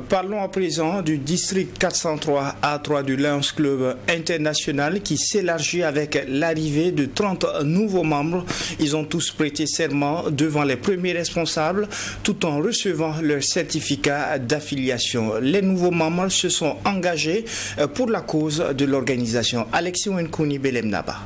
Parlons à présent du district 403 A3 du Lions Club International qui s'élargit avec l'arrivée de 30 nouveaux membres. Ils ont tous prêté serment devant les premiers responsables tout en recevant leur certificat d'affiliation. Les nouveaux membres se sont engagés pour la cause de l'organisation. Alexis Wenkouni Belemnaba.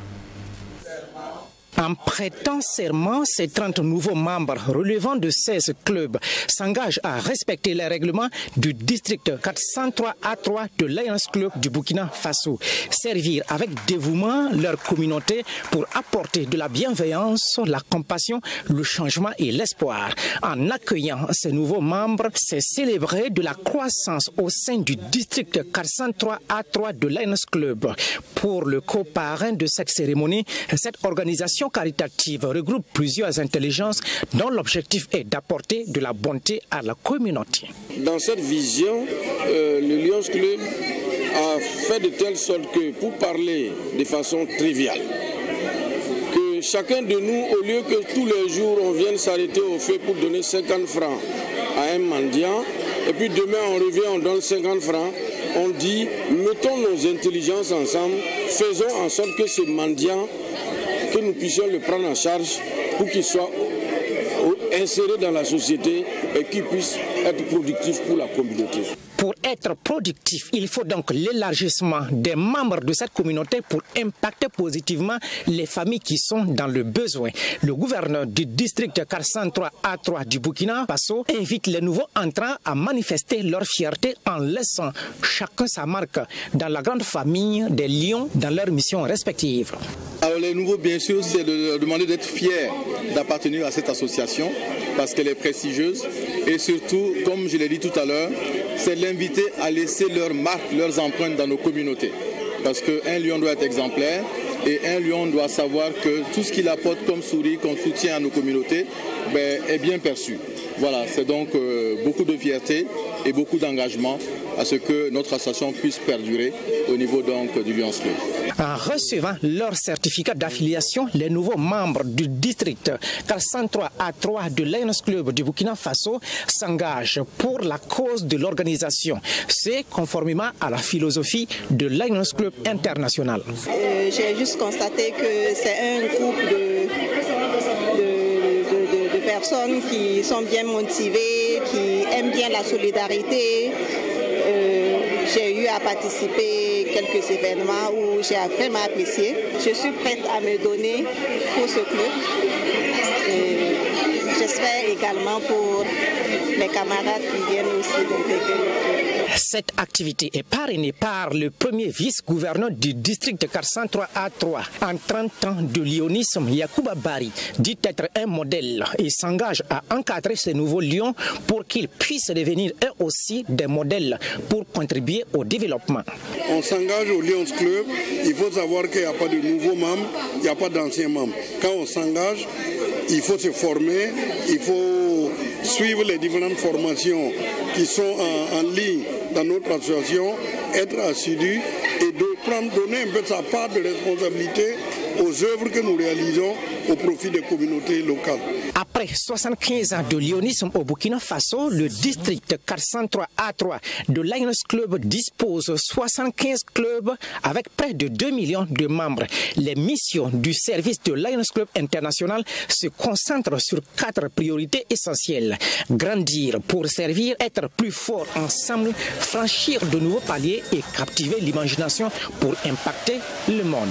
En prêtant serment, ces 30 nouveaux membres relevant de 16 clubs s'engagent à respecter les règlements du district 403 A3 de Lions Club du Burkina Faso, servir avec dévouement leur communauté pour apporter de la bienveillance, la compassion, le changement et l'espoir. En accueillant ces nouveaux membres, c'est célébrer de la croissance au sein du district 403 A3 de Lions Club. Pour le co-parrain de cette cérémonie, cette organisation caritative regroupe plusieurs intelligences dont l'objectif est d'apporter de la bonté à la communauté. Dans cette vision, le Lions Club a fait de telle sorte que, pour parler de façon triviale, que chacun de nous, au lieu que tous les jours on vienne s'arrêter au feu pour donner 50 francs à un mendiant, et puis demain on revient, on donne 50 francs, on dit, mettons nos intelligences ensemble, faisons en sorte que ce mendiant, que nous puissions le prendre en charge pour qu'il soit inséré dans la société et qu'il puisse être productif pour la communauté. Pour être productif, il faut donc l'élargissement des membres de cette communauté pour impacter positivement les familles qui sont dans le besoin. Le gouverneur du district 403 A3 du Burkina Faso invite les nouveaux entrants à manifester leur fierté en laissant chacun sa marque dans la grande famille des lions dans leurs missions respectives. Alors les nouveaux, bien sûr, c'est de leur demander d'être fiers d'appartenir à cette association parce qu'elle est prestigieuse et surtout, comme je l'ai dit tout à l'heure, c'est l'inviter à laisser leurs marques, leurs empreintes dans nos communautés. Parce qu'un lion doit être exemplaire et un lion doit savoir que tout ce qu'il apporte comme sourire, comme soutien à nos communautés, est bien perçu. Voilà, c'est donc beaucoup de fierté et beaucoup d'engagement à ce que notre association puisse perdurer au niveau donc du Lions Club. En recevant leur certificat d'affiliation, les nouveaux membres du district 403 A3 de Lions Club du Burkina Faso s'engagent pour la cause de l'organisation. C'est conformément à la philosophie de Lions Club International. J'ai juste constaté que c'est un groupe de personnes qui sont bien motivées, qui aiment bien la solidarité. J'ai eu à participer à quelques événements où j'ai vraiment apprécié. Je suis prête à me donner pour ce club. J'espère également pour mes camarades qui viennent aussi d'intégrer le club. Cette activité est parrainée par le premier vice-gouverneur du district 403 A3. En 30 ans de lionisme, Yacouba Bari dit être un modèle et s'engage à encadrer ces nouveaux lions pour qu'ils puissent devenir eux aussi des modèles pour contribuer au développement. On s'engage au Lions Club, il faut savoir qu'il n'y a pas de nouveaux membres, il n'y a pas d'anciens membres. Quand on s'engage, il faut se former, il faut suivre les différentes formations qui sont en ligne dans notre association, être assidu et donner un peu sa part de responsabilité aux œuvres que nous réalisons au profit des communautés locales. Après 75 ans de lionisme au Burkina Faso, le district 403 A3 de Lions Club dispose 75 clubs avec près de 2 millions de membres. Les missions du service de Lions Club International se concentrent sur 4 priorités essentielles. Grandir pour servir, être plus fort ensemble, franchir de nouveaux paliers et captiver l'imagination pour impacter le monde.